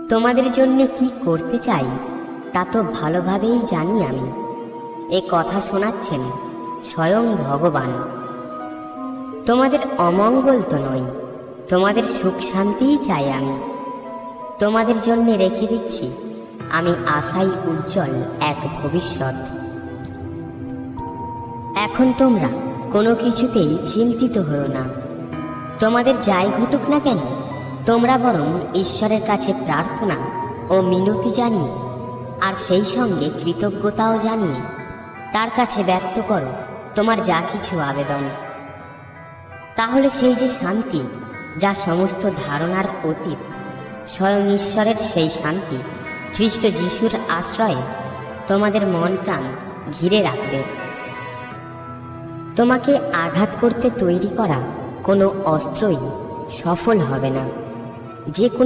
তোমাদের জন্য কি করতে চাই তা তো ভালোভাবেই জানি আমি। এ কথা শোনাচ্ছেন স্বয়ং ভগবান। তোমাদের অমঙ্গল তো নয়, তোমাদের সুখ শান্তিই চাই আমি। তোমাদের জন্য রেখে দিচ্ছি আমি আশায় উজ্জ্বল এক ভবিষ্যৎ। এখন তোমরা কোনো কিছুতেই চিন্তিত হও না। তোমাদের যাই ঘটুক না কেন, তোমরা বরং ঈশ্বরের কাছে প্রার্থনা ও মিনতি জানিয়ে আর সেই সঙ্গে কৃতজ্ঞতাও জানিয়ে তার কাছে ব্যক্ত করো তোমার যা কিছু আবেদন। তাহলে সেই যে শান্তি যা সমস্ত ধারণার অতীত, স্বয়ং ঈশ্বরের সেই শান্তি খ্রিস্ট যিশুর আশ্রয়ে তোমাদের মন প্রাণ ঘিরে রাখবে। তোমাকে আঘাত করতে তৈরি করা কোনো অস্ত্রই সফল হবে না। যে কোনো